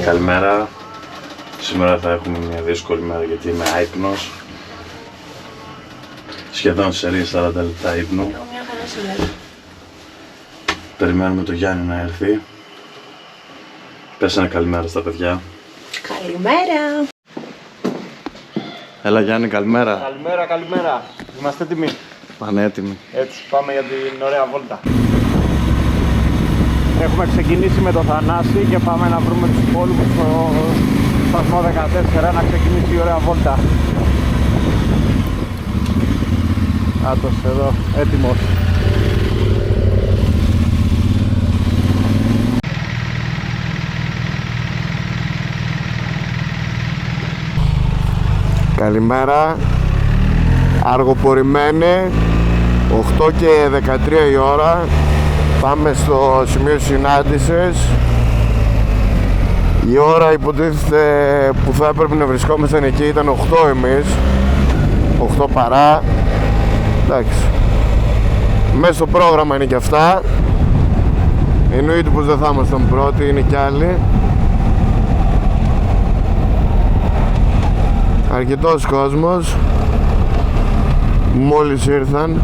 Καλημέρα. Σήμερα θα έχουμε μια δύσκολη μέρα γιατί είμαι άυπνος. Σχεδόν σε 40 λεπτά ύπνο. Περιμένουμε το Γιάννη να έρθει. Πες ένα καλημέρα στα παιδιά. Καλημέρα. Έλα Γιάννη, καλημέρα. Καλημέρα. Είμαστε έτοιμοι. Πανέτοιμοι. Έτσι, πάμε για την ωραία βόλτα. Έχουμε ξεκινήσει με το Θανάση και πάμε να βρούμε τους υπόλοιπους στο σταθμό 14 να ξεκινήσει η ωραία βόλτα. Άτος εδώ, έτοιμος. Καλημέρα. Αργοπορημένοι, 8 και 13 η ώρα. Πάμε στο σημείο συνάντησης. Η ώρα υποτίθεται που θα έπρεπε να βρισκόμασταν εκεί ήταν 8 εμείς. 8 παρά. Εντάξει. Μέσα στο πρόγραμμα είναι και αυτά. Εννοείται πως δεν θα ήμασταν πρώτοι, είναι κι άλλοι. Αρκετός κόσμος. Μόλις ήρθαν.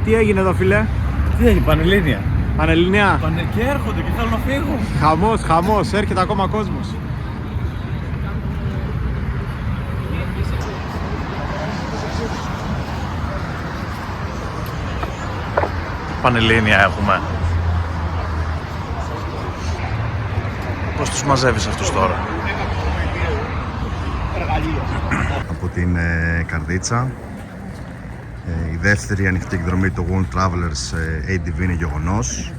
Τι έγινε εδώ φίλε? Τι έγινε, Πανελλήνια. Πανελλήνια. Και έρχονται και θέλουν να φύγουν. Χαμός, έρχεται ακόμα κόσμος. Πανελλήνια έχουμε. Πώς τους μαζεύεις αυτούς τώρα? Από την Καρδίτσα. Η δεύτερη ανοιχτή εκδρομή του World Travelers ADV είναι γεγονός.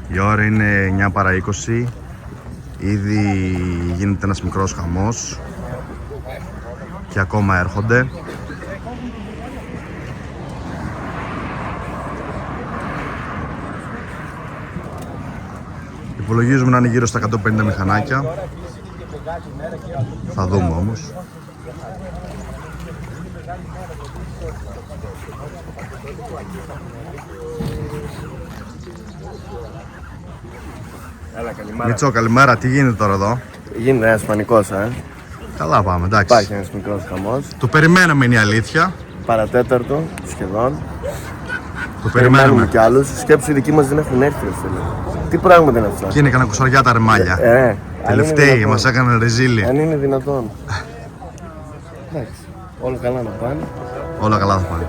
Η ώρα είναι 9 παρά 20. Ήδη γίνεται ένας μικρός χαμός και ακόμα έρχονται. Υπολογίζουμε να είναι γύρω στα 150 μηχανάκια. Θα δούμε όμως. Μίτσο, καλημέρα. Τι γίνεται τώρα εδώ? Γίνεται ένας πανικός, Καλά πάμε, εντάξει. Υπάρχει ένας μικρός χαμός. Το περιμέναμε, είναι η αλήθεια. Παρατέταρτο σχεδόν. Το περιμένουμε. Κι άλλους. Σκέψου οι δικοί μας δεν έχουν έρθει, φίλε. Τι πράγματα είναι αυτά? Και είναι κανένα κουσαριά τα ρεμάλια. Τελευταίοι μας έκαναν ρεζίλι. Αν είναι δυνατόν. Εντάξει. Όλα καλά να πάνε. Όλα καλά θα πάνε.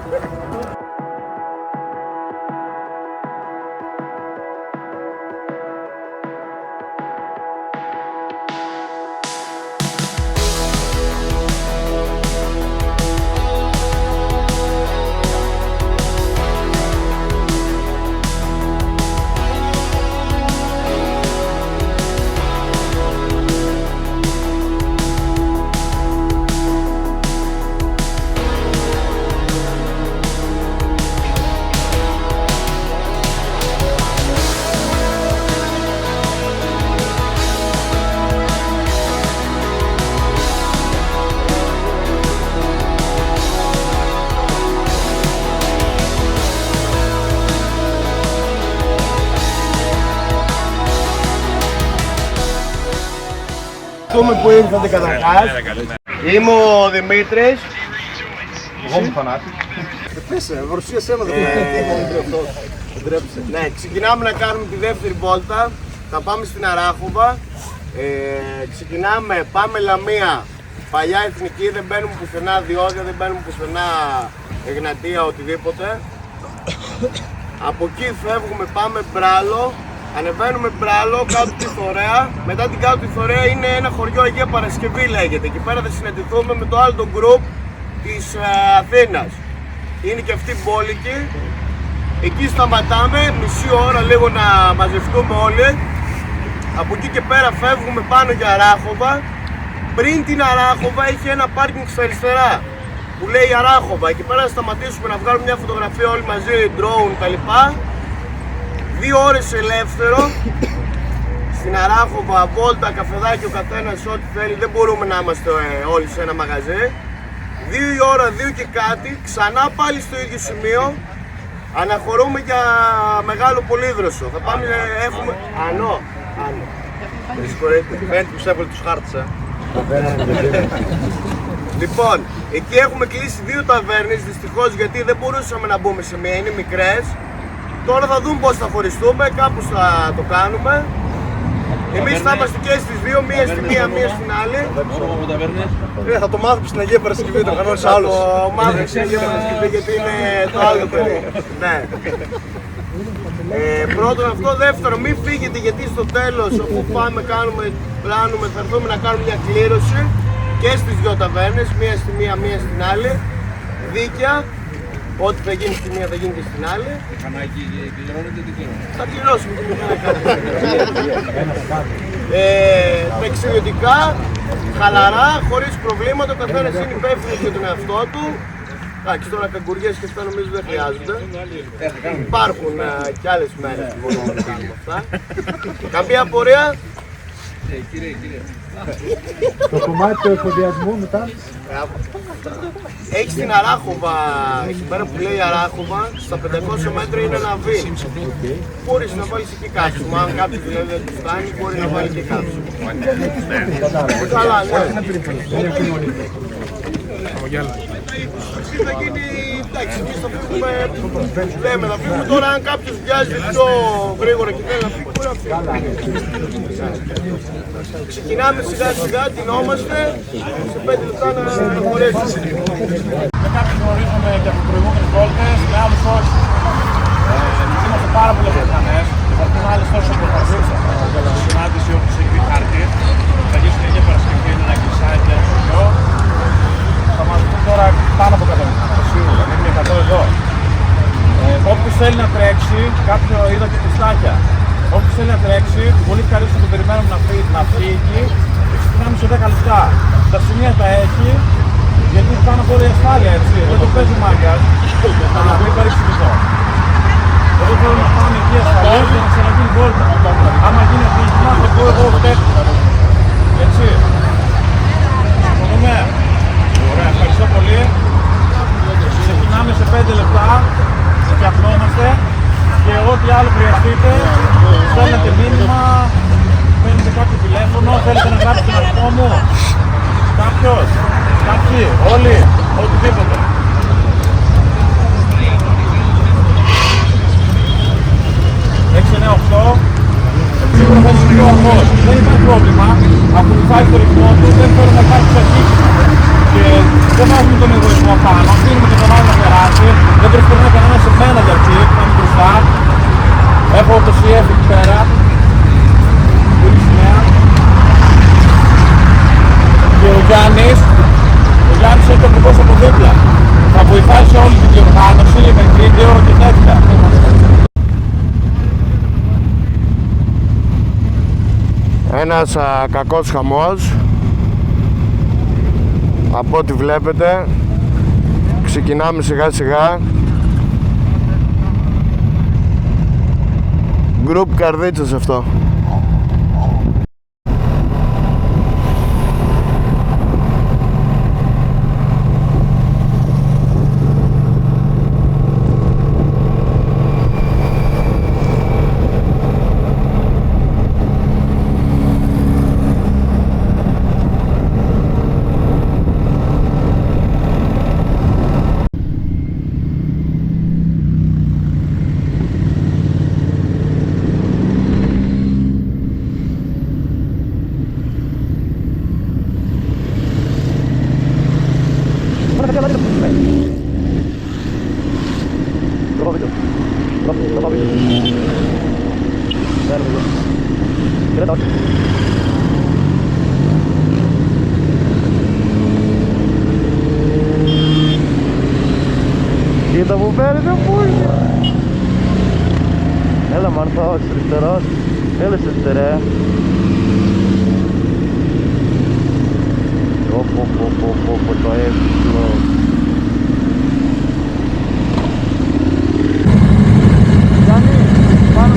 Που ήρθατε καταρχάς. Είμαι ο Δημήτρης. Εγώ μου Θανάση. Πέσε, παρουσίασέ μας. Ναι, ξεκινάμε να κάνουμε τη δεύτερη βόλτα. Θα πάμε στην Αράχοβα. Ξεκινάμε, πάμε Λαμία. Παλιά εθνική, δεν μπαίνουμε πουθενά διόδια, δεν μπαίνουμε πουθενά Εγνατία, οτιδήποτε. Από εκεί φεύγουμε, πάμε Μπράλο. Ανεβαίνουμε Μπράλο, κάτω τη Θωρέα. Μετά την κάτω τη Θωρέα είναι ένα χωριό Αγία Παρασκευή λέγεται. Εκεί πέρα θα συναντηθούμε με το άλλο το group της Αθήνας. Είναι και αυτή μπόλικη. Εκεί σταματάμε, μισή ώρα λίγο να μαζευτούμε όλοι. Από εκεί και πέρα φεύγουμε πάνω για Αράχοβα. Πριν την Αράχοβα έχει ένα πάρκινγκ στα αριστερά που λέει Αράχοβα. Εκεί πέρα θα σταματήσουμε να βγάλουμε μια φωτογραφία όλοι μαζί, drone κτλ. 2 ώρες ελεύθερο. Στην Αράχοβα, βόλτα, καφεδάκι, ο καθένας ό,τι θέλει. Δεν μπορούμε να είμαστε όλοι σε ένα μαγαζί. 2 η ώρα, 2 και κάτι, ξανά πάλι στο ίδιο σημείο. Αναχωρούμε για μεγάλο πολύδροσο. Θα πάμε, έχουμε... Ανώ. Με συγχωρείτε. Φαίνεται που σέβονται τους χάρτες, Λοιπόν, εκεί έχουμε κλείσει 2 ταβέρνες, δυστυχώς, γιατί δεν μπορούσαμε να μπούμε σε μία, είναι μικρές. Τώρα θα δούμε πώς θα χωριστούμε, κάπως θα το κάνουμε. Εμείς θα είμαστε και στις 2, μία στη μία, μία στην άλλη. Θα το μάθουμε στην Αγία Παρασκευή, το κανόνες άλλος. Θα το μάθουμε στην Αγία Παρασκευή, γιατί είναι το άλλο παιδί. Ναι. Πρώτον αυτό, δεύτερο, μην φύγετε, γιατί στο τέλος, αφού πάμε, πλάνουμε, θα έρθουμε να κάνουμε μια κλήρωση και στις 2 ταβέρνες, μία στη μία, μία στην άλλη, δίκαια. Ό,τι θα γίνει στη μία θα γίνει και στην άλλη. Κανάκι κληρώνεται, τι κληρώνεται. Θα κληρώσουμε. Ταξιδιωτικά, χαλαρά, χωρίς προβλήματα, ο καθένας είναι υπεύθυνος για τον εαυτό του. Εντάξει, τώρα καγκουριές και αυτά νομίζω δεν χρειάζονται. Υπάρχουν και άλλες μέρες που μπορούμε να κάνουμε αυτά. Καμία απορία? Κύριε. Το κομμάτι του εφοδιασμού μετά. Έχει την Αράχοβα, εκεί πέρα που λέει Αράχοβα, στα 500 μέτρα είναι ένα βι. Μπορείς να βάλεις εκεί κάψιμο, αν κάποιος δηλαδή δεν του φτάνει, μπορεί να βάλει και κάψιμο. Καλά, ναι. Θα γίνει, εντάξει, εμείς θα φύγουμε, λέμε, θα φύγουμε τώρα, αν κάποιος βιάζει πιο γρήγορα και θέλει να φύγει, μπορεί να φύγει. Ξεκινάμε σιγά σιγά, τεινόμαστε, σε 5 λεπτά να χωρέσουμε. Με κάποιους γνωρίζουμε και από προηγούμενες βόλτες, με άλλους όχι. Είμαστε πάρα πολλές πιθανές. Υπάρχουν άλλες τόσο προπαρθήσεις. Συνάντηση όπως έχει χάρτη. Θα γίνει στην Αγία Παρασκευή, είναι ένα κλεισάκι και ένα χωριό. Θα μας δουν τώρα πάνω από 100 πιθανές, σίγουρα, είναι 100 εδώ. Όποιος θέλει να τρέξει, κάποιο είδα και πιστάκια. Όποιος θέλει να τρέξει, πολύ ευχαρίστω το περιμένουμε να φύγει. Ξεκινάμε σε 10 λεπτά. Τα σημεία τα έχει, γιατί πάνω από όλη η ασφάλεια, έτσι. Δεν το παίζει μάγκας, αλλά μην παρεξηγηθώ. Εγώ θέλω να πάμε εκεί ασφαλώς για να ξαναγίνει βόλτα. Άμα γίνει ατύχημα, θα πω εγώ φταίχτη. Έτσι. Συμφωνούμε. Ωραία, ευχαριστώ πολύ. Ξεκινάμε σε 5 λεπτά. Φτιαχνόμαστε. Και ό,τι άλλο χρειαστείτε, στέλνετε μήνυμα, παίρνετε κάποιο τηλέφωνο, θέλετε να γράψετε τον αριθμό μου. Κάποιος, κάποιοι, όλοι, οτιδήποτε. Σίγουρα θα είναι πιο αργός. Δεν υπάρχει πρόβλημα. Ακολουθάει το ρυθμό του, δεν θέλει να υπάρχει ξεχύσιμο. Και δεν βάζουμε τον εγωισμό πάνω, αφήνουμε και τον άλλο να περάσει. Δεν προσπερνάει κανένα σε μένα για αρχή, που είναι μπροστά. Έχω το CF εκεί πέρα. Πολύ σημαία. Και ο Γιάννης έχει το ακριβώς από δίπλα. Θα βοηθάει σε όλη την διοργάνωση με βίντεο και τέτοια. Ένας κακός χαμός. Από ό,τι βλέπετε ξεκινάμε σιγά σιγά. Γκρουπ Καρδίτσας αυτό. Κοίτα που παίρνει ο πούλι. Έλα Μαρθός, αριστερός. Έλα σε στερέ. Πω το έψιλο. Γιάννη, πάνω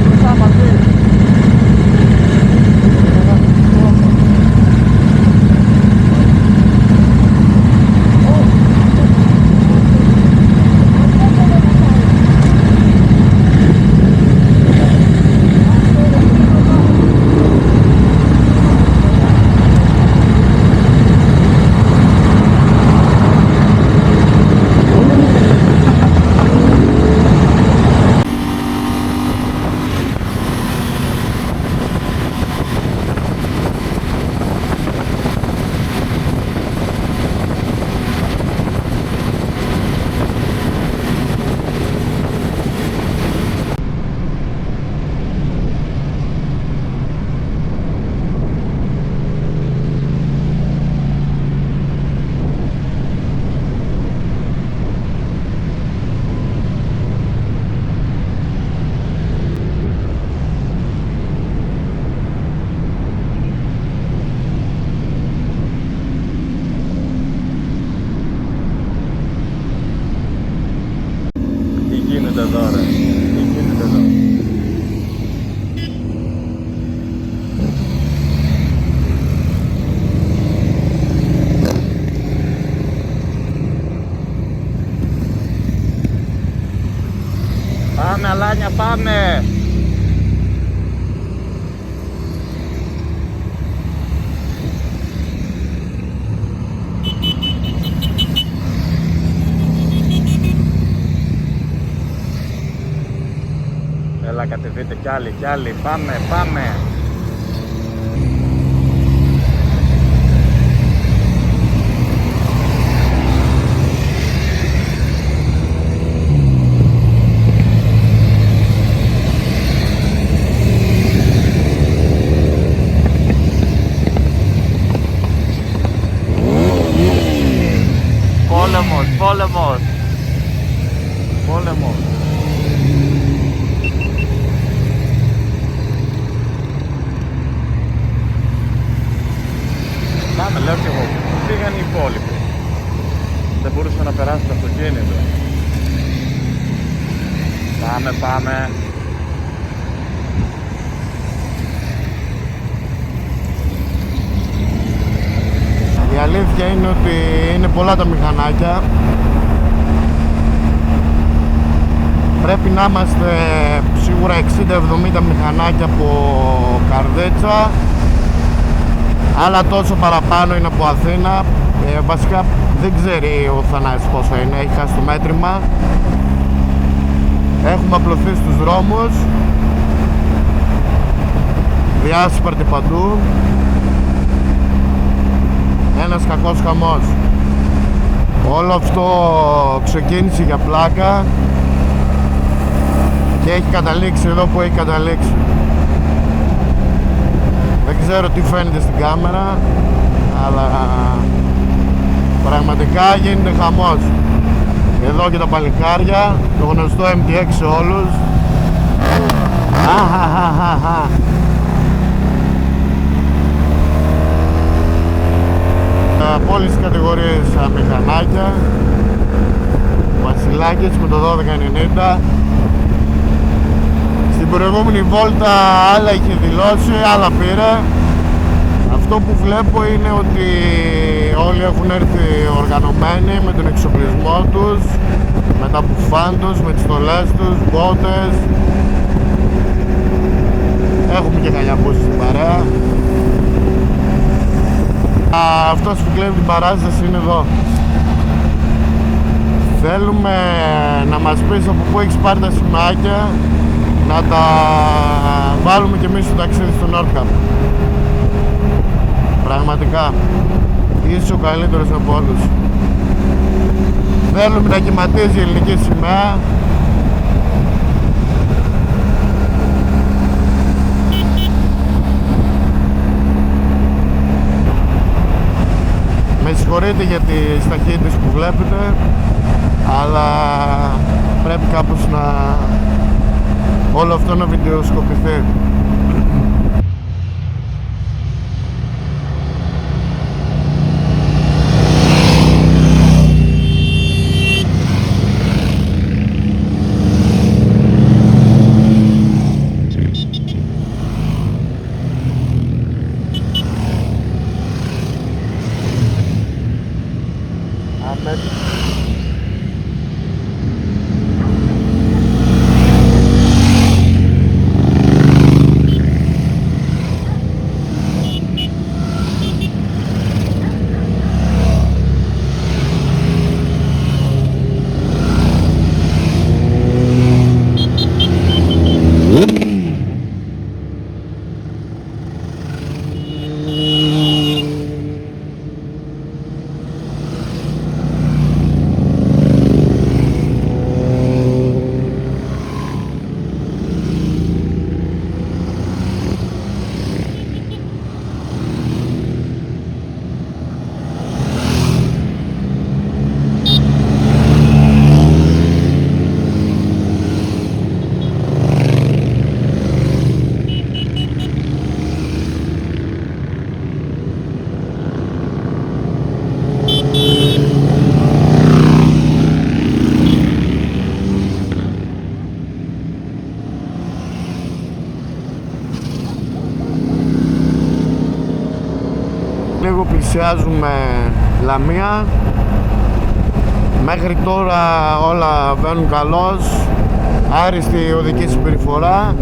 πάμε. Έλα, κατεβείτε κι άλλοι, πάμε. Πόλεμος. Πάμε, λέω κι εγώ. Πήγαν οι υπόλοιποι. Δεν μπορούσε να περάσει το αυτοκίνητο. Πάμε. Η αλήθεια είναι ότι είναι πολλά τα μηχανάκια. Πρέπει να είμαστε σίγουρα 60-70 μηχανάκια από Καρδίτσα. Άλλα τόσο παραπάνω είναι από Αθήνα. Βασικά δεν ξέρει ο Θανάσης πόσο είναι, έχει χάσει το μέτρημα. Έχουμε απλωθεί στους δρόμους. Διάσπαρτη παντού. Ένας κακός χαμός. Όλο αυτό ξεκίνησε για πλάκα και έχει καταλήξει εδώ που έχει καταλήξει. Δεν ξέρω τι φαίνεται στην κάμερα, αλλά πραγματικά γίνεται χαμός. Εδώ και τα παλικάρια, το γνωστό MTX σε όλους. Από όλες τις κατηγορίες μηχανάκια. Βασιλάκης με το 1290. Στην προηγούμενη βόλτα άλλα είχε δηλώσει, άλλα πήρε. Αυτό που βλέπω είναι ότι όλοι έχουν έρθει οργανωμένοι με τον εξοπλισμό τους, με τα μπουφάν τους, με τις στολές τους, μπότες. Έχουμε και καλιαμπούσεις στην παρέα. Αυτός που κλέβει την παράσταση είναι εδώ. Θέλουμε να μας πεις από πού έχεις πάρει τα σημάκια, να τα βάλουμε κι εμείς στο ταξίδι στο Nordcup. Πραγματικά είσαι ο καλύτερος από όλους. Θέλουμε να κυματίζει η ελληνική σημαία. Με συγχωρείτε για τις ταχύτητες που βλέπετε, αλλά πρέπει κάπως να όλο αυτό να βιντεοσκοπηθεί. Λίγο πλησιάζουμε Λαμία. Μέχρι τώρα όλα βαίνουν καλώς. άριστη οδική συμπεριφορά,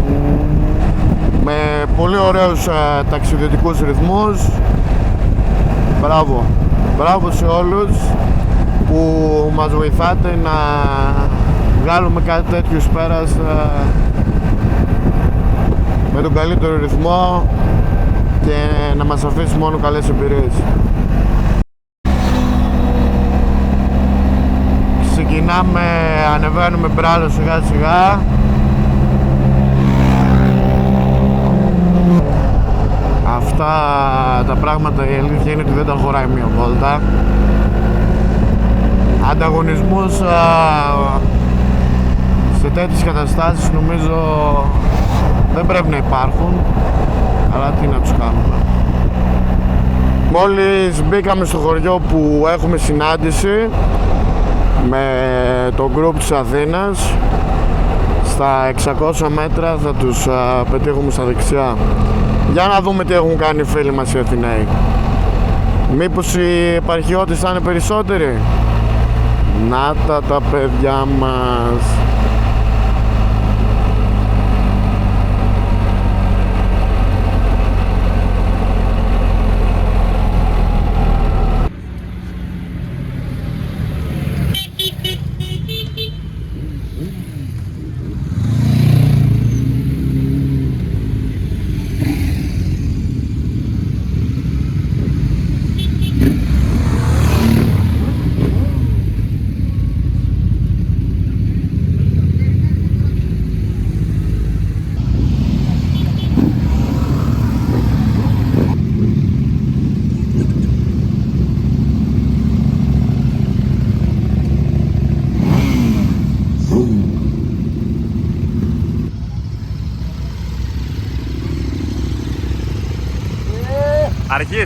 με πολύ ωραίους ταξιδιωτικούς ρυθμούς. Μπράβο, μπράβο σε όλους που μας βοηθάτε να βγάλουμε κάτι τέτοιο εις πέρας με τον καλύτερο ρυθμό και να μας αφήσει μόνο καλές εμπειρίες. Ξεκινάμε, ανεβαίνουμε μπράλο σιγά σιγά. Αυτά τα πράγματα, η αλήθεια είναι ότι δεν τα χωράει μία βόλτα. Ανταγωνισμούς σε τέτοιες καταστάσεις νομίζω δεν πρέπει να υπάρχουν, αλλά τι να τους κάνουμε. Μόλις μπήκαμε στο χωριό που έχουμε συνάντηση με το group της Αθήνας, στα 600 μέτρα θα τους πετύχουμε στα δεξιά. Για να δούμε τι έχουν κάνει οι φίλοι μας οι Αθηναίοι. Μήπως οι επαρχιώτες θα είναι περισσότεροι? Να τα παιδιά μας.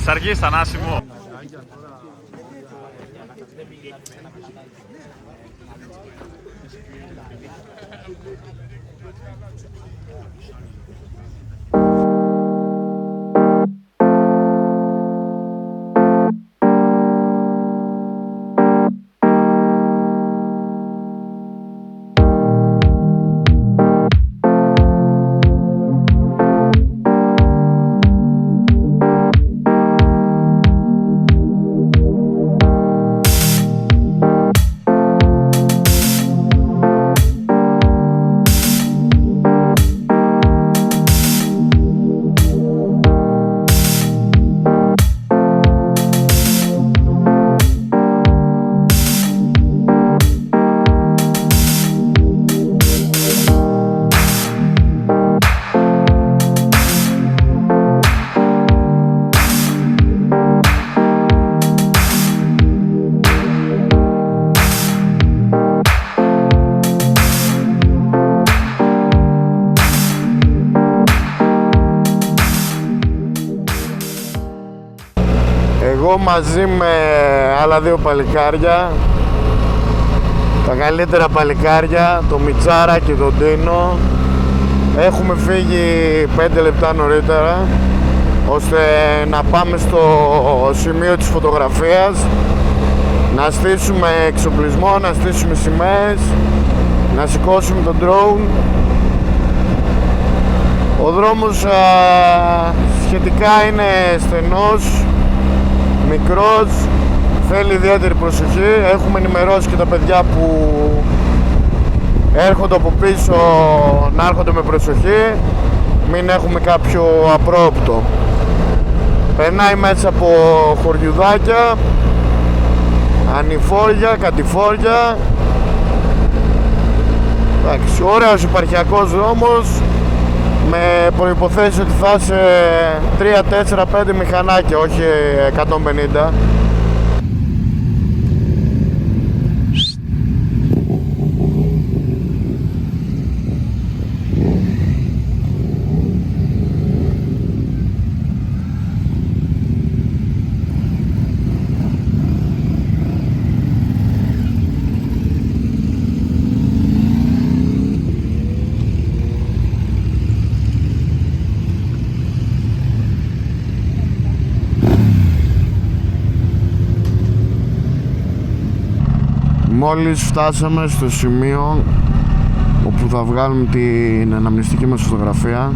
Αργείς, Θανάση μου. Εγώ μαζί με άλλα δύο παλικάρια, τα καλύτερα παλικάρια, το Μιτσάρα και τον Τίνο, έχουμε φύγει 5 λεπτά νωρίτερα ώστε να πάμε στο σημείο της φωτογραφίας, να στήσουμε εξοπλισμό, να στήσουμε σημαίες, να σηκώσουμε τον drone. Ο δρόμος σχετικά είναι στενός, μικρός, θέλει ιδιαίτερη προσοχή. Έχουμε ενημερώσει και τα παιδιά που έρχονται από πίσω να έρχονται με προσοχή, μην έχουμε κάποιο απρόοπτο. Περνάει μέσα από χωριουδάκια, ανηφόρια, κατηφόρια. Εντάξει, ωραίος επαρχιακός δρόμος, με προϋποθέσεις ότι θα είσαι 3, 4, 5 μηχανάκια, όχι 150. Μόλις φτάσαμε στο σημείο όπου θα βγάλουμε την αναμνηστική μας φωτογραφία.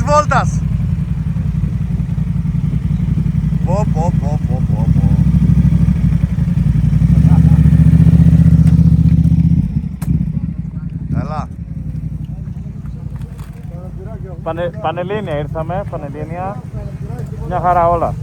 Βόλτας. Έλα. Πανελλήνια ήρθαμε, Πανελλήνια. Μια χαρά όλα.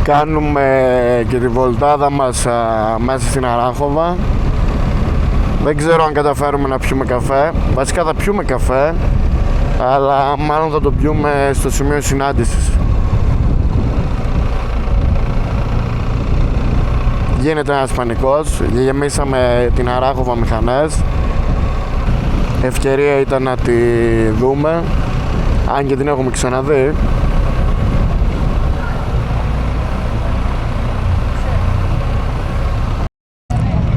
Κάνουμε και τη βολτάδα μας μέσα στην Αράχοβα. Δεν ξέρω αν καταφέρουμε να πιούμε καφέ. Βασικά θα πιούμε καφέ, αλλά μάλλον θα το πιούμε στο σημείο συνάντησης. Γίνεται ένας πανικός. Γεμίσαμε την Αράχοβα μηχανές. Ευκαιρία ήταν να τη δούμε, αν και την έχουμε ξαναδεί.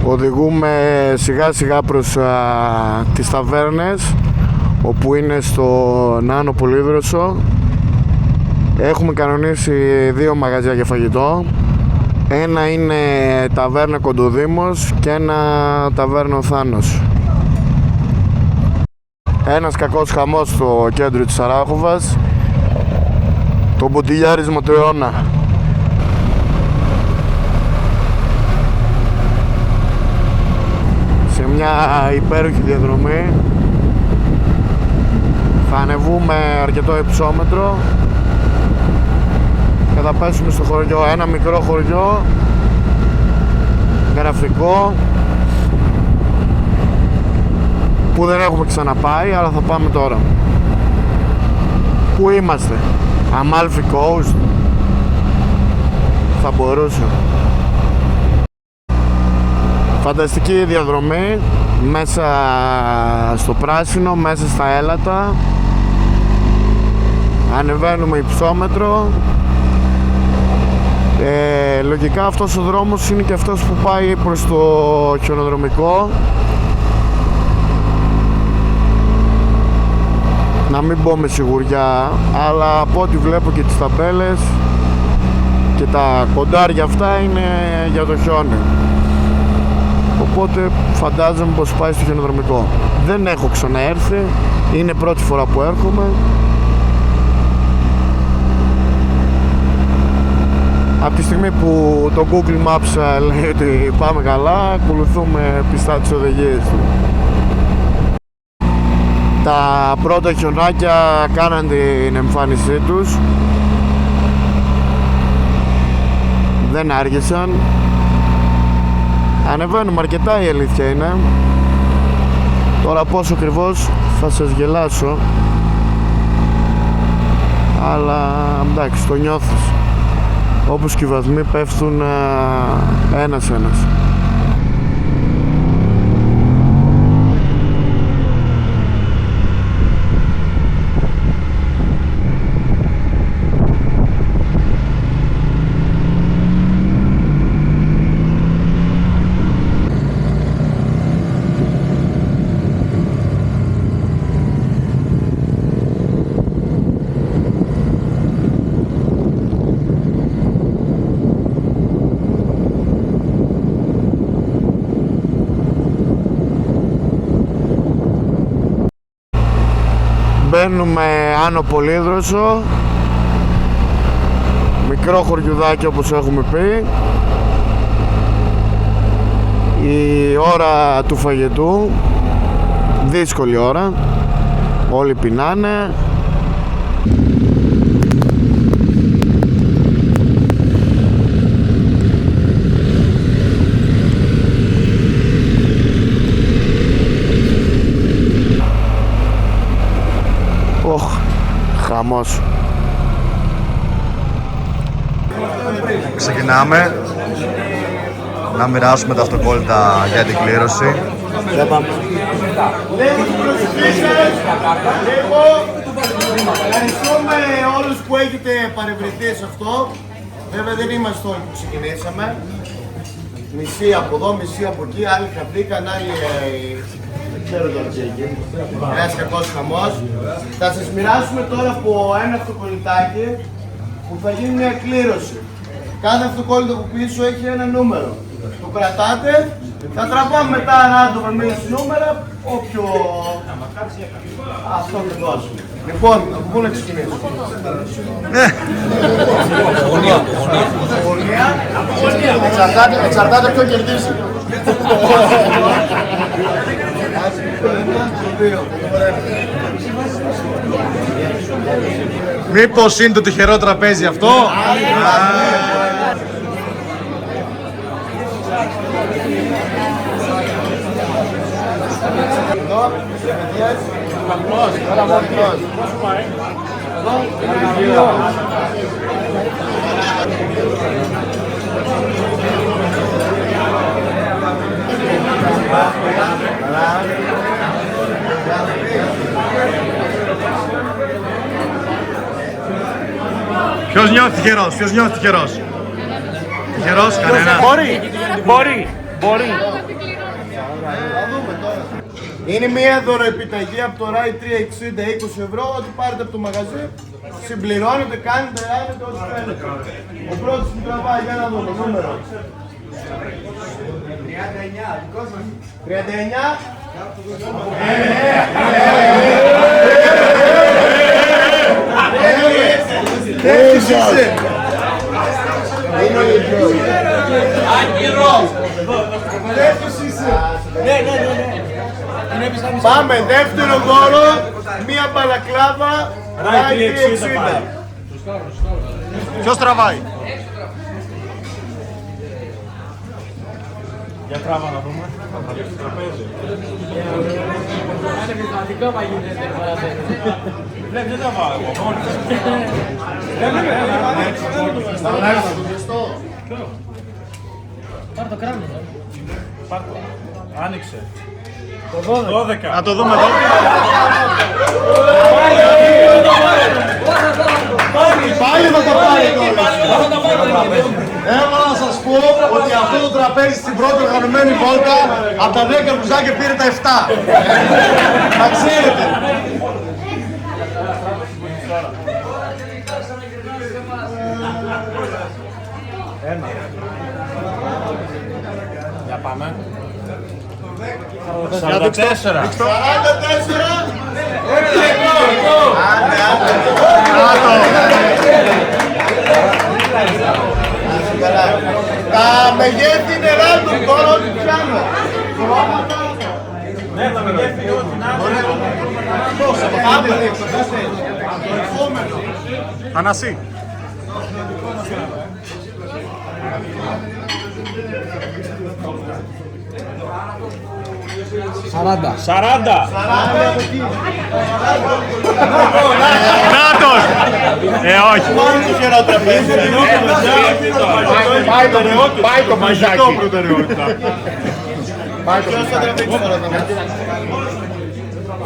Οδηγούμε σιγά σιγά προς τις ταβέρνες, όπου είναι στο Άνω Πολύδροσο. Έχουμε κανονίσει 2 μαγαζιά για φαγητό. Ένα είναι ταβέρνα Κοντοδήμος και ένα ταβέρνα Θάνος. Ένας κακός χαμός στο κέντρο της Αράχοβας, το μποτιλιάρισμα του αιώνα. Σε μια υπέροχη διαδρομή θα ανεβούμε αρκετό υψόμετρο και θα πέσουμε στο χωριό, ένα μικρό χωριό γραφικό που δεν έχουμε ξαναπάει, αλλά θα πάμε τώρα. Πού είμαστε? Amalfi Coast θα μπορούσε. Φανταστική διαδρομή μέσα στο πράσινο, μέσα στα έλατα. Ανεβαίνουμε υψόμετρο. Λογικά αυτός ο δρόμος είναι και αυτός που πάει προς το χιονοδρομικό. να μην πω με σιγουριά, αλλά από ό,τι βλέπω και τις ταμπέλες και τα κοντάρια αυτά είναι για το χιόνι. Οπότε φαντάζομαι πως πάει στο χιονοδρομικό. Δεν έχω ξαναέρθει, είναι πρώτη φορά που έρχομαι. Από τη στιγμή που το Google Maps λέει ότι πάμε καλά, ακολουθούμε πιστά τις οδηγίες του. Τα πρώτα χιονάκια κάναν την εμφάνισή τους. Δεν άργησαν. Ανεβαίνουμε αρκετά, η αλήθεια είναι. Τώρα πόσο ακριβώς θα σας γελάσω, αλλά εντάξει, το νιώθεις. Όπως και οι βαθμοί πέφτουν ένας-ένας. Μπαίνουμε Άνω Πολύδροσο, μικρό χωριουδάκι όπως έχουμε πει. Η ώρα του φαγητού, δύσκολη ώρα, όλοι πεινάνε. Χαμός. Ξεκινάμε να μοιράσουμε τα αυτοκόλλητα για την κλήρωση. Ευχαριστούμε όλους που έχετε παρευρεθεί σε αυτό. Βέβαια δεν είμαστε όλοι που ξεκινήσαμε. Μισή από εδώ, μισή από εκεί, άλλοι χαθήκαν, άλλοι δεν ξέρω τώρα τι εκεί. Ένας κακός χαμός. Θα σας μοιράσουμε τώρα από ένα αυτοκολλητάκι που θα γίνει μια κλήρωση. Κάθε αυτοκόλλητο που πίσω έχει ένα νούμερο. Το κρατάτε, θα τραβάμε μετά random εμείς νούμερα, όποιο αυτό και δώσουμε. Λοιπόν, από πού να ξεκινήσουμε? Εξαρτάται ποιο κερδίσει. Μήπως είναι το τυχερό τραπέζι αυτό? Εδώ, λεβεντιές, τώρα μόνο τρως. Εδώ, λεβεντιές. Ποιος νιώθει τυχερός, ποιος νιώθει τυχερός? Τυχερός, κανένα. Μπορεί. Είναι μια δωροεπιταγή από το RAI 360, 20 ευρώ, ό,τι πάρετε από το μαγαζί, συμπληρώνετε, κάνετε, άνετε, ό,τι θέλετε. Ο πρώτος που τραβάει, για να δούμε, νούμερο. 39, δικό σας. 39. Τέτοιος είσαι. Είναι ο ίδιος. Άγκυρος. Τέτοιος είσαι. Ναι. Πάμε, δεύτερο δώρο, μία μπαλακλάβα, RAI 360. Ποιος τραβάει? Για τράβα να δούμε. Θα τραβήξει το τραπέζι. Δεν τα βάλω εγώ μόνοι. Πάρ' το κράνο. Πάρ' το. Άνοιξε. Το 12. Να το δούμε εδώ. Πάλι θα τα πάρει τώρα. Έβαλα να σας πω ότι αυτό το τραπέζι στην πρώτη οργανωμένη βόλτα από τα 10 μπουζάκια πήρε τα 7. Να ξέρετε. 44. Τα μεγέθη είναι random τώρα, ό,τι πιάνω. Ναι, τα μεγέθη είναι ό,τι να είναι. Ανασύ. Σαράντα. Νάτος! Όχι. Πάει το μαγικό προτεραιότητα.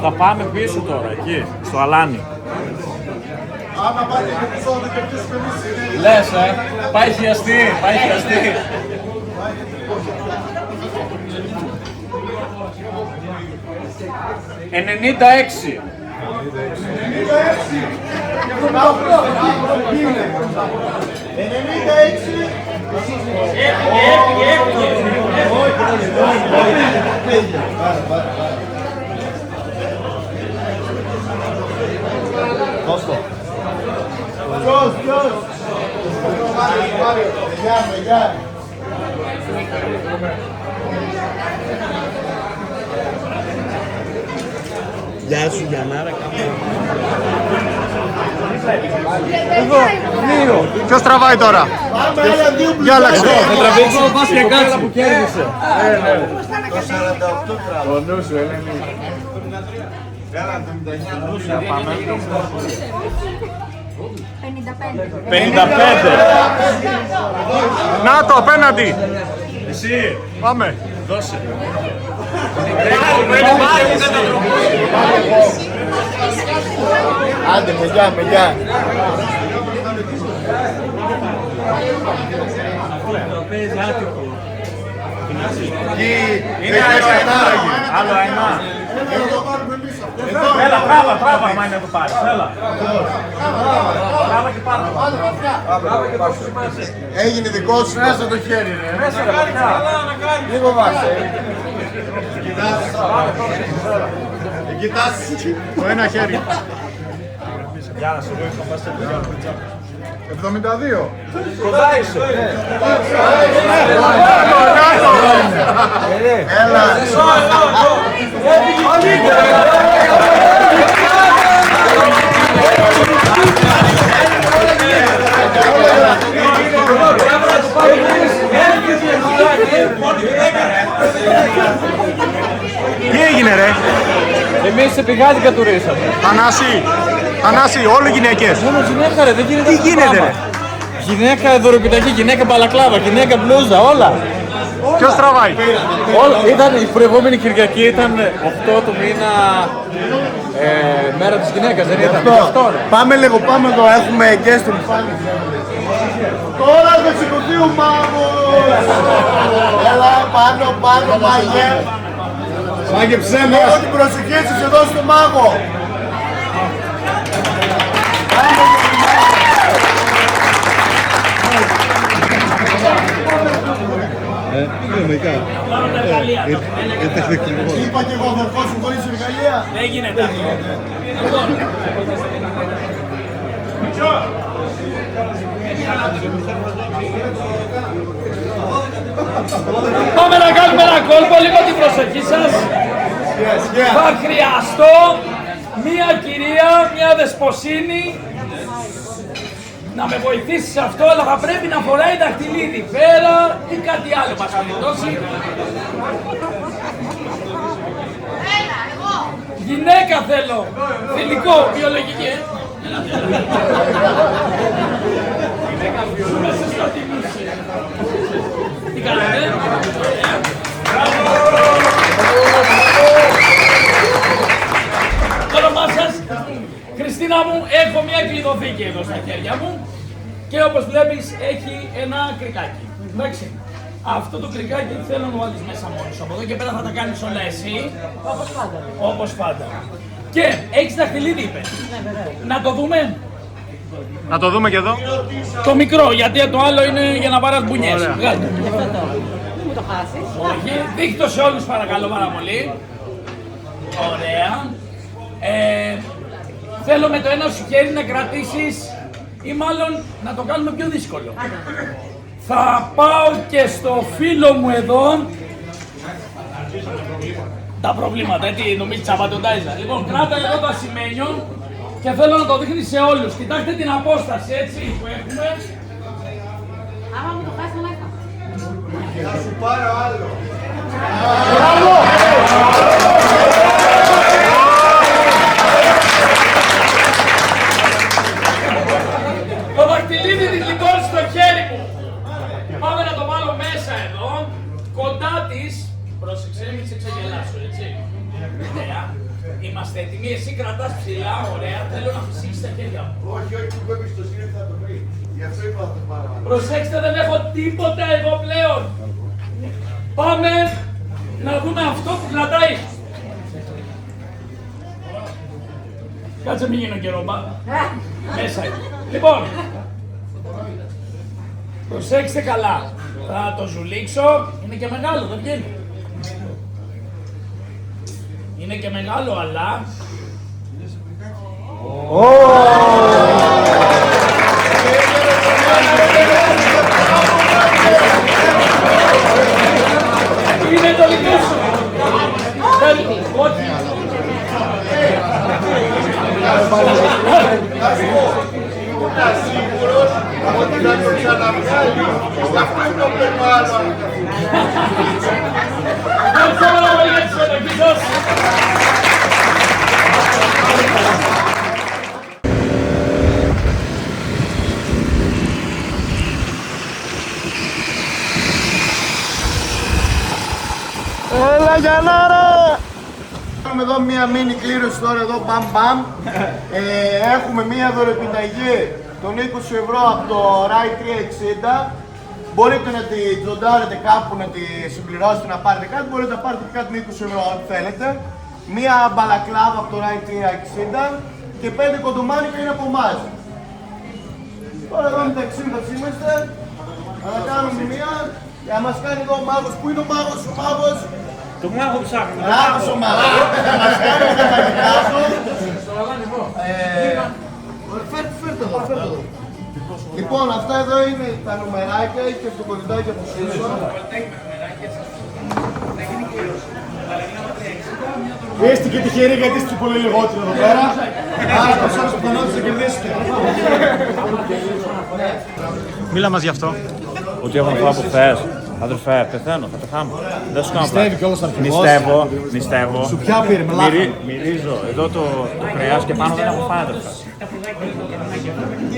Θα πάμε πίσω τώρα, εκεί, στο αλάνι. Λες, πάει χιαστή, πάει χιαστή. «96». Γεια σου Γιαννάρα. Ποιος τραβάει τώρα? Διάλαξε. Θα τραβήξω πας και κάτσε που κέρδισε. Ο νου σου, Ελένη. 55. Να το απέναντι. Εσύ. Πάμε. Δώσε. Άντε, με γεια. Είναι άλλο ένα. Έλα, τράβα, άμα είναι να το πάρεις. Έλα. Τράβα και πάρε. Έγινε δικό σου. Μέσα το χέρι, ρε. Μέσα ρε παιδιά. Λίγο βάσε. Κοιτάς. Το ένα χέρι. Για να σου βοηθώ, πας σε 72. κοντά είσαι. Έλα. Τι έγινε ρε? Εμείς σε πηγάδικα του ρίσαμε. Θανάση, όλοι γυναίκες. Μόνο γυναίκα ρε, δεν γίνεται Τι αυτό το γίνεται πράγμα. ρε? Γυναίκα δωροπιταγή, γυναίκα μπαλακλάβα, γυναίκα μπλούζα, όλα. Ποιος τραβάει? Ήταν η προηγούμενη Κυριακή, ήταν 8 του μήνα, μέρα της γυναίκας, δεν ήταν? Αυτό, ρε. Πάμε λίγο, πάμε εδώ, έχουμε και στην φάνη. Τώρα θα σηκωθεί ο μάγος. Έλα, πάνω, μάγε. Μάγεψέ Έχω την προσοχή σας εδώ στο μάγο. Είπα και εγώ αδερφός μου χωρίς εργαλεία. Δεν γίνεται αυτό. Πάμε να κάνουμε ένα κόλπο, λίγο την προσοχή σας. Θα χρειαστώ μία κυρία, μία δεσποσίνη να με βοηθήσει σε αυτό, αλλά θα πρέπει να φοράει δαχτυλίδι πέρα ή κάτι άλλο μας περιπτώσει. Γυναίκα θέλω, φιλικό, βιολογική. Τι κάνετε? Το όνομά σας? Χριστίνα μου, έχω μια κλειδοθήκη εδώ στα χέρια μου και όπως βλέπεις έχει ένα κρικάκι. Εντάξει. Αυτό το κρικάκι θέλω να το βάλεις μέσα μόνος. Από εδώ και πέρα θα τα κάνεις όλα εσύ. Όπως πάντα. Όπως πάντα. Και έχεις δαχτυλίδι είπες. Να το δούμε. Να το δούμε και εδώ. Το μικρό, γιατί το άλλο είναι για να πάρεις μπουνιές. Βγάλ' το. Γι' αυτό το. Μην μου το χάσεις. Όχι, δείχτω σε όλους παρακαλώ πάρα πολύ. Ωραία. Θέλω με το ένα σου χέρι να κρατήσεις ή μάλλον να το κάνουμε πιο δύσκολο. Θα πάω και στο φίλο μου εδώ. Τα προβλήματα, τι νομίζεις τσαμπατοντάιζα. Λοιπόν, κράτα εδώ το ασημένιο και θέλω να το δείχνεις σε όλους. Κοιτάξτε την απόσταση έτσι που έχουμε. Άμα μου το χάσει να μάθα. Θα σου πάρω άλλο. Το δαχτυλίδι της λοιπόν στο χέρι μου. Πάμε να το βάλω μέσα εδώ, κοντά της. Πρόσεξε, μην σε ξεγελάσω, έτσι. Ωραία. Είμαστε έτοιμοι, εσύ κρατάς ψηλά, ωραία. Θέλω να φυσήξεις τα χέρια μου. Όχι, όχι, που έπαιξε το σύνδεσμο θα το βρει. Γι' αυτό είπα θα το πάρω άλλο. Προσέξτε, δεν έχω τίποτα εγώ πλέον. Πάμε να δούμε αυτό που κρατάει. Κάτσε μην γίνω καιρό, μέσα είναι. Λοιπόν, προσέξτε καλά. Θα το ζουλήξω. Είναι και μεγάλο, δεν βγαίνει. Είναι και μεγάλο, αλλά... Είναι το δικό σου. Όχι. Ήμουν σίγουρος ότι θα το ξαναβγάλει. Αυτό το περμάλο. Ευχαριστώ πάρα πολύ για τη συμμετοχή σας. Έλα Γιαννάρα! Κάνουμε εδώ μία μίνι κλήρωση τώρα εδώ, μπαμ μπαμ. Έχουμε μία δωρεπιταγή των 20 ευρώ από το Ride 360. Μπορείτε να τη τζοντάρετε κάπου, να τη συμπληρώσετε, να πάρετε κάτι. Μπορείτε να πάρετε και κάτι με 20 ευρώ αν θέλετε. Μία μπαλακλάβα από το Ride 360 και 5 κοντομάνικα είναι από εμάς. Τώρα εδώ μεταξύ μας είμαστε. Θα κάνουμε μία. Για να μας κάνει εδώ ο μάγος. Πού είναι ο μάγος, ο μάγος? Το μάγο ψάχνουμε. Μπράβο ο μάγος. Θα μας κάνει τα μαγικά σου. Φέρτε εδώ, φέρτε εδώ. Λοιπόν, αυτά εδώ είναι τα νομεράκια και το κολλητάκι από πίσω. Είστε και τυχεροί γιατί είστε πολύ λιγότερο εδώ πέρα. Άρα προσώπηση πιθανότητες να κερδίσετε. Μίλα μας γι' αυτό. Ότι έχω αυτό που θες. Αδερφέ, πεθαίνω, θα πεθάνω. Δεν σου κάνω Νηστεύει πλάκα. κιόλας αρχηγός. Νηστεύω. Σου πια πήρε, με λάθη. Μυρίζω. Εδώ το κρέας και πάνω δεν έχω φάει, αδερφέ.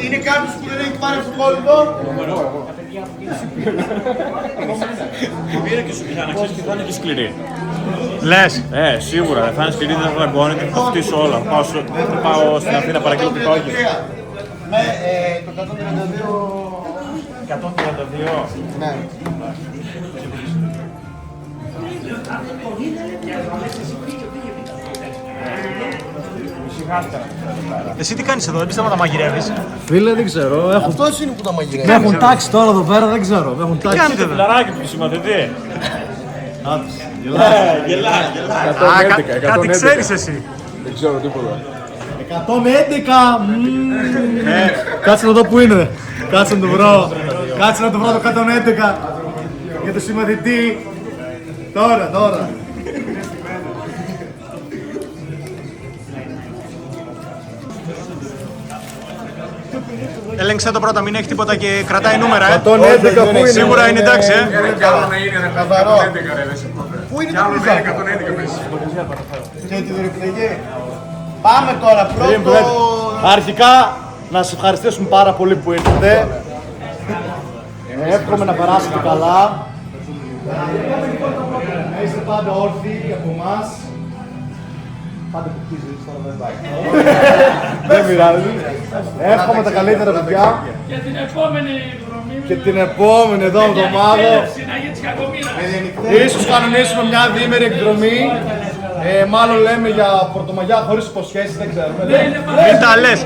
Είναι κάποιος που δεν έχει πάρει στο κόλλητο. Πήρα και σου πια να ξέρεις και θα είναι και σκληρή. Λες. Σίγουρα, δεν θα είναι σκληρή, δεν θα δαγκώνεται, θα φτύσω όλα. Θα πάω στην Αθήνα παραγγείλω πιτόγια. Με το 132. 132. Ναι. Εσύ τι κάνεις εδώ, δεν πιστεύω να τα μαγειρεύεις. Φίλε, δεν ξέρω. Αυτός είναι που τα μαγειρεύει. Με έχουν τάξει τώρα εδώ πέρα, δεν ξέρω. Με έχουν τάξει. Κάνετε εδώ. Φιλαράκι του συμμαθητή. Α, κάτι ξέρεις εσύ. 111! Κάτσε να δω που είναι. Κάτσε να το βρω. Κάτσε να το βρω το 111. Για το συμμαθητή. Τώρα. Έλεγξε το πρώτα, μην έχει τίποτα και κρατάει νούμερα, 111 που είναι. Σίγουρα είναι εντάξει, Καθαρό. Πού είναι το πλουζάκι? Και τη δωρεπιταγή. Πάμε τώρα πρώτο. Αρχικά, να σας ευχαριστήσουμε πάρα πολύ που ήρθατε. Εύχομαι να περάσετε καλά. Να είστε πάντα όρθιοι από εμάς. Πάντα που χτίζεις, τώρα δεν πάει. Δεν πειράζει. Εύχομαι τα καλύτερα παιδιά. Για την επόμενη δρομή. Και την επόμενη εδώ εβδομάδα. Να γίνει κακομοίρα. Ίσως κανονίσουμε μια διήμερη εκδρομή. Μάλλον λέμε για Πρωτομαγιά χωρίς υποσχέσεις, δεν ξέρω. Μην τα λες.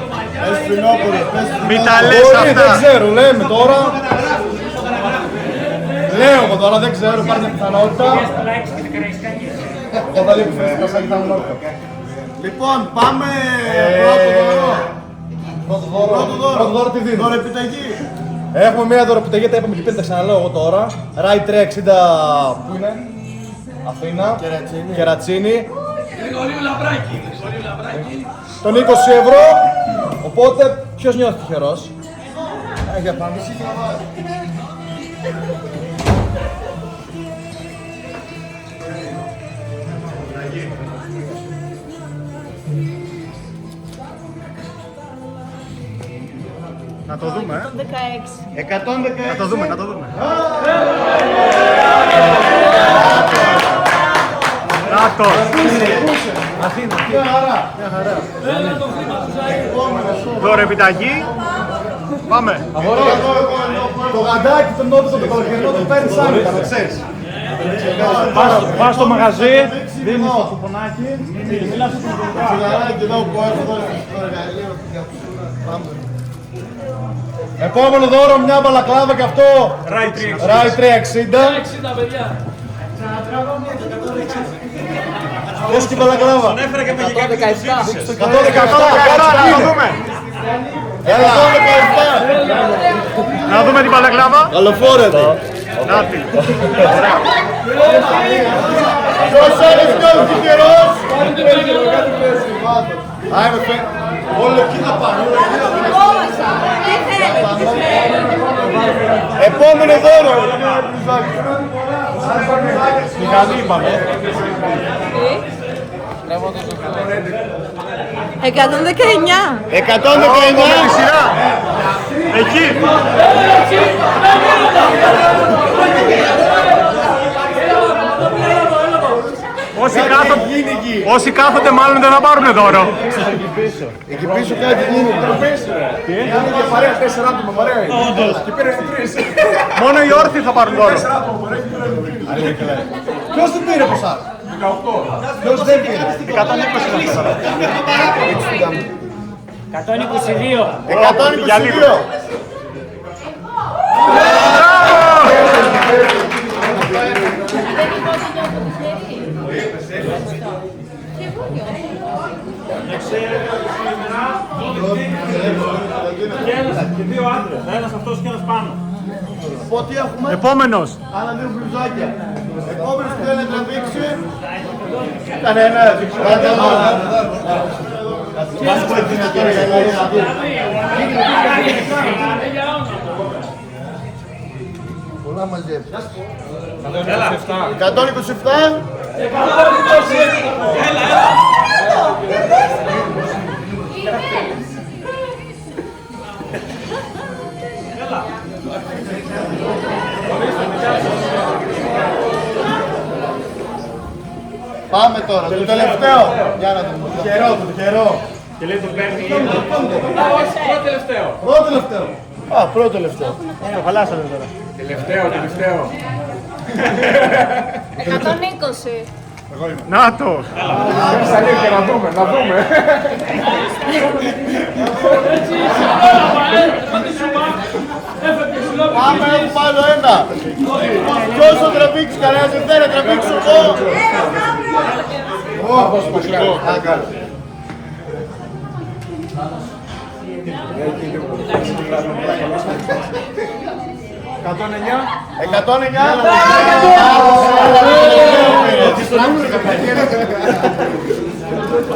Μην τα λες Μπορεί, δεν αυτά. ξέρω, λέμε τώρα. Λέω εγώ τώρα, δεν ξέρω, υπάρχει πιθανότητα. Εγώ θα λίγο φυσικά σαν ήταν όρθιο. Λοιπόν, πάμε πρώτο δώρο. Πρώτο δώρο τι δίνω. Δωρεπιταγή. Έχουμε μια δωρεπιταγή, τα είπαμε και πέντε, τα ξαναλέω εγώ τώρα. Rai 360, πού είναι? Αθήνα. Κερατσίνη. Γρηγορίου Λαμπράκη. Τον 20 ευρώ. Οπότε, ποιος νιώθει τυχερός? Για πάμε. Να το δούμε, 16. 116. Να το δούμε, να το δούμε. Νάτος. Αθήνα. Μια χαρά. Δώρο επιταγή. Πάμε. Το γαντάκι, τον νότο, το καλοκαιρινό, το παίρνεις άνετα, να ξέρεις. Πας στο μαγαζί, δίνεις το κουπονάκι και μιλάς στο Φιλαράκι εδώ που έχω δώσει στο εργαλείο. Επόμενο δώρο, μια μπαλακλάβα και αυτό. Rai 360. 60 παιδιά. Δες και η μπαλακλάβα. Τον έφερα και μαγικά 117, κάτσε να δούμε. Έλα. Να δούμε την μπαλακλάβα. Καλοφόρετε. Νάτι. Ποιος άλλος πιο τυχερός. Άιμε φε. Όλο εκεί θα πάνε, όλο εκεί θα πάνε. Επόμενο δώρο. Μηχανή είπαμε. 119. 119. Σειρά. Εκεί. Όσοι κάθονται μάλλον δεν θα πάρουν δώρο. Εκεί πίσω κάτι γίνεται. Τι? Για παρέα 4 άτομα, παρέα είναι. Και πήρε 3. Μόνο οι όρθιοι θα πάρουν δώρο. Ποιος δεν πήρε από εσάς? 18. Ποιος δεν πήρε? 122. 122. Και δύο άντρες, ένας αυτός και ένας πάνω. Πότε έχουμε? Επόμενος. Άλλα δύο μπλουζάκια. Επόμενος που θέλει να τραβήξει. Κανένας. Πολλά μαζέψει. 127. Πάμε τώρα, το τελευταίο. Για να δούμε. Τυχερό. Και λέει το παίρνει. Πρώτο τελευταίο. Πρώτο τελευταίο. Α, πρώτο τελευταίο. Χαλάσατε τώρα. Τελευταίο. 120. Να το. Και να δούμε. Πάμε, έχουμε άλλο ένα. Ποιος θα τραβήξει, κανένας δεν θέλει να τραβήξω εγώ.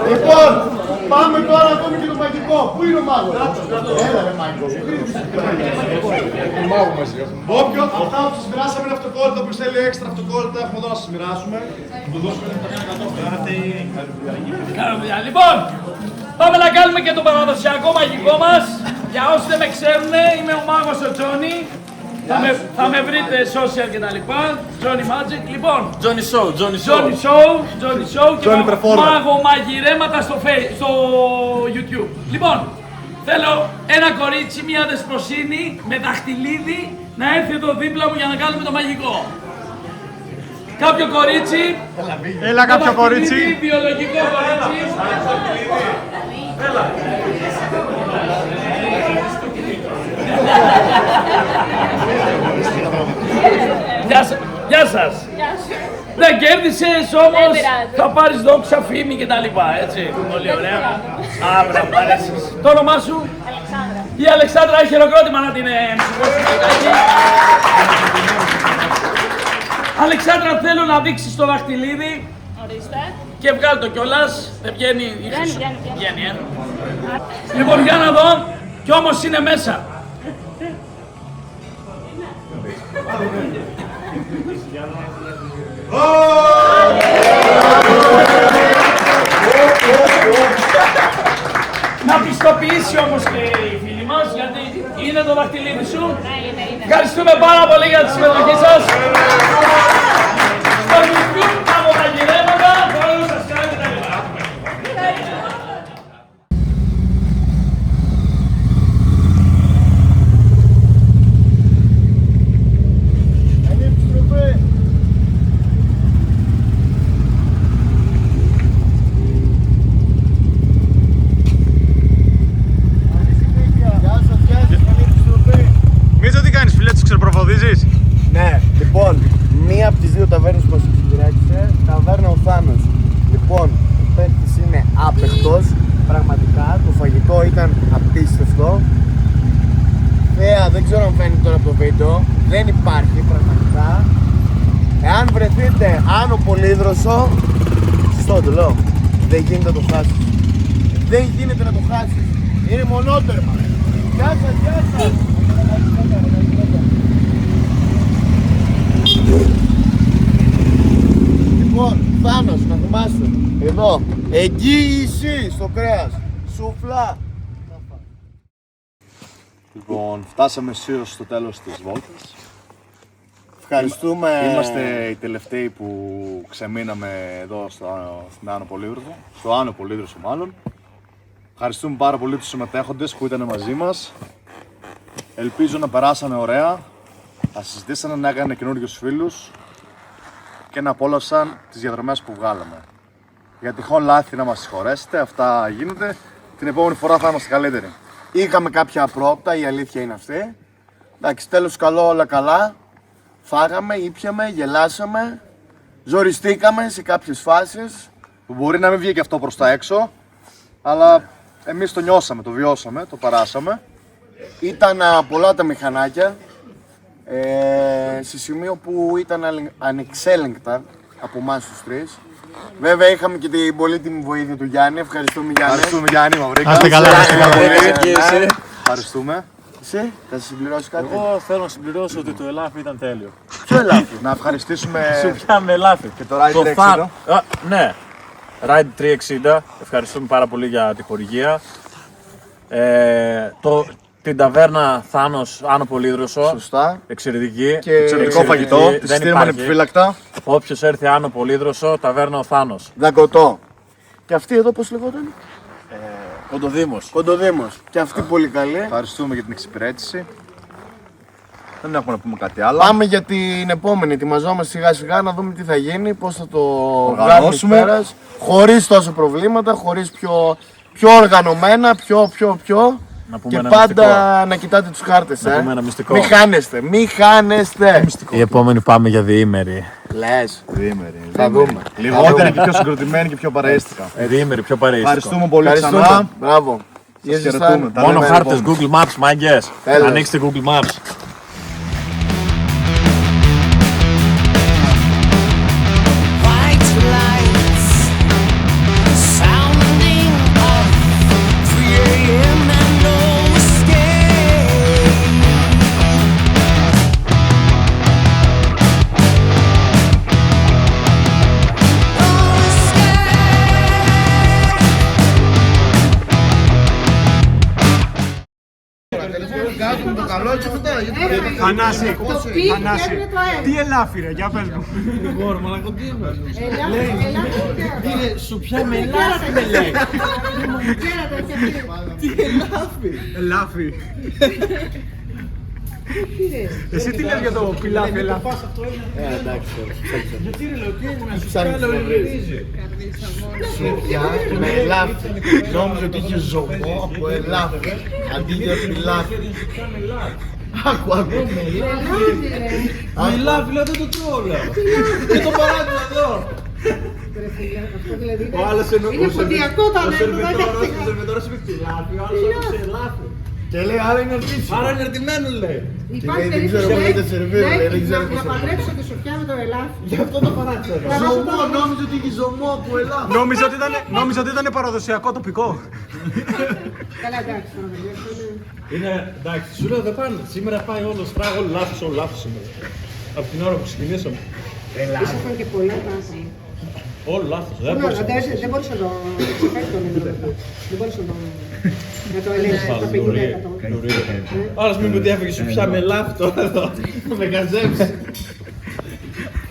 Λοιπόν, πάμε τώρα να δούμε και το μαγικό. Πού είναι ο μάγος? Έλα ρε μάγο. Όποιο, αυτά που σας μοιράσαμε είναι αυτοκόλλητα, που θέλει έξτρα αυτοκόλλητα, έχουμε εδώ να σας μοιράσουμε. Του δώσουμε ένα 100. Λοιπόν, πάμε να κάνουμε και το παραδοσιακό μαγικό μας. Για όσοι δεν με ξέρουν, είμαι ο μάγος ο Τζόνι. Θα με βρείτε social και τα λοιπά. Johnny Magic. Λοιπόν, Johnny Show. και μάγο μαγειρέματα στο YouTube. Λοιπόν, θέλω ένα κορίτσι, μια δεσποσίνη με δαχτυλίδι να έρθει εδώ δίπλα μου για να κάνουμε το μαγικό. Κάποιο κορίτσι. Έλα κάποιο κορίτσι. Βιολογικό κορίτσι. Έλα. Γεια σας. Δεν κέρδισες όμως, θα πάρεις δόξα, φήμη και τα λοιπά, έτσι. Πολύ ωραία. Άμπρα, μου αρέσεις. Το όνομά σου? Αλεξάνδρα. Η Αλεξάνδρα, έχει χειροκρότημα να την σηκώσει. Αλεξάνδρα, θέλω να δείξεις το δαχτυλίδι. Ορίστε. Και βγάλ' το κιόλας. Δεν βγαίνει η χρυσό. Βγαίνει, Λοιπόν, για να δω. Κι όμως είναι μέσα. Να πιστοποιήσει όμως και η φίλη μας, γιατί είναι το δαχτυλίδι σου. Ευχαριστούμε πάρα πολύ για τη συμμετοχή σας. Στο YouTube από τα γυρέματα, όλους σας κάνετε τα λοιπά. Μίζο, τι κάνεις φίλε, τους ξεροπροβοδίζεις? Ναι, λοιπόν, μία από τις δύο ταβέρνες που μας εξυπηρέτησε, ταβέρνα ο Θάνος. Λοιπόν, ο παίκτης είναι άπεχτος, πραγματικά, το φαγητό ήταν απίστευτο. Θέα, δεν ξέρω αν φαίνεται τώρα από το βίντεο, δεν υπάρχει πραγματικά. Εάν βρεθείτε άνω Πολύδροσο, σωστό το λέω, δεν γίνεται να το χάσεις. Δεν γίνεται να το χάσεις, είναι μονότερμα. Γεια σας, γεια σας. Λοιπόν, Θάνος, να θυμάστε, εδώ, εγγύηση στο κρέας, σουφλά. Λοιπόν, φτάσαμε αισίως στο τέλος της βόλτας. Ευχαριστούμε. Είμαστε οι τελευταίοι που ξεμείναμε εδώ στην Άνω Πολύδροσο, στο Άνω Πολύδροσο μάλλον. Ευχαριστούμε πάρα πολύ τους συμμετέχοντες που ήταν μαζί μας. Ελπίζω να περάσανε ωραία, να συζητήσανε, να έκανε καινούριους φίλους και να απόλαυσαν τις διαδρομές που βγάλαμε. Για τυχόν λάθη να μας συγχωρέσετε, αυτά γίνονται. Την επόμενη φορά θα είμαστε καλύτεροι. Είχαμε κάποια απρόπτα, η αλήθεια είναι αυτή. Εντάξει, τέλος καλό, όλα καλά. Φάγαμε, ήπιαμε, γελάσαμε, ζοριστήκαμε σε κάποιες φάσεις. Μπορεί να μην βγήκε αυτό προς τα έξω, αλλά εμείς το νιώσαμε, το βιώσαμε, το παράσαμε. Ήταν πολλά τα μηχανάκια, σε σημείο που ήταν ανεξέλεγκτα από εμάς τους τρεις. Βέβαια είχαμε και την πολύτιμη βοήθεια του Γιάννη, ευχαριστούμε Γιάννη. Ευχαριστούμε Γιάννη, Μαυρίκα. Να είστε καλά, να είστε καλά. Ευχαριστούμε. Εσύ, θα συμπληρώσεις κάτι? Εγώ θέλω να συμπληρώσω ότι το ελάφι ήταν τέλειο. Ποιο ελάφι? Να ευχαριστήσουμε Σου πιάμε ελάφι. και το Ride 360. Ναι, Ride 360. Ευχαριστούμε πάρα πολύ για τη χορηγία. Την ταβέρνα Θάνος Άνω Πολύδροσο. Σωστά. Εξαιρετική. Και εξαιρετικό φαγητό, τη Δεν στείλουμε ανεπιφύλακτα. Όποιος έρθει Άνω Πολύδροσο, ταβέρνα ο Θάνος. Δαγκωτό. Και αυτή εδώ πώς λεγόταν? Κοντοδήμος. Κοντοδήμος. Και αυτή πολύ καλή. Ευχαριστούμε για την εξυπηρέτηση. Δεν έχουμε να πούμε κάτι άλλο. Πάμε για την επόμενη. Ετοιμαζόμαστε σιγά σιγά να δούμε τι θα γίνει, πώς θα το Οργανώσουμε. βγάλουμε πέρας, χωρίς τόσο προβλήματα, χωρίς πιο οργανωμένα, πιο. Να πούμε Και ένα πάντα μυστικό. να κοιτάτε τους χάρτες. Να πούμε ένα μυστικό. Μη χάνεστε. Η επόμενη πάμε για διήμερη. Λες. Διήμερη. Θα δούμε. Λιγότερη και πιο συγκροτημένη και πιο παρεέστηκα. Διήμερη, πιο παρεϊστικό. Ευχαριστούμε πολύ Ευχαριστούμε. ξανά. Μπράβο. Σας χαιρετούμε. Τα Μόνο λέμε χάρτες επόμενη. Google Maps, μάγκες. Τέλος. Ανοίξτε Google Maps. White lights sounding of 3 a.m. and no escape. No Θανάση, τι ελάφι ρε, για πες μου. Είναι σου πια με ελάφι με λέει. Τι ελάφι. Ελάφι. Εσύ τι λες για το πιλάφι ελάφι? Γιατί ρε λέω, τι έγινε να σου κάνω ρίζει. Με ελάφι. Νόμιζα ότι είχε ζωμό από ελάφι. Αντί για πιλάφι. Άκου, με λάβει, λέω, δεν το τρώω, λέω. Και το παράδειγμα εδώ. Ο άλλος Είναι ποντιακό το ο σερβιτόρος είπε ξυλάφι, ο άλλος έπαιξε ελάφι. Και λέει, άρα είναι αρτήσιμο. Άρα είναι αρτημένο, λέει. Υπάρχει περίπτωση να παντρέψω τη σοφιά με το ελάφι. Γι' αυτό το παράξερα. Ζωμό, νόμιζε ότι είχε ζωμό από ελάφι. Νόμιζα ότι ήταν παραδοσιακό τοπικό. Καλά, εντάξει, Είναι εντάξει, σου λέω δεν πάνε. Σήμερα πάει όλο στράγο, όλο λάθος σήμερα. Από την ώρα που ξεκινήσαμε. Ήσασταν και πολλά λάθη. Όλο λάθος. Δεν μπορούσα να το ξεφέρει το νούμερο. Δεν μπορούσα να το ελέγξει το 50%. Άλλος μην μου ότι έφεγε σου πια με λάθη τώρα εδώ. Με καζέψει.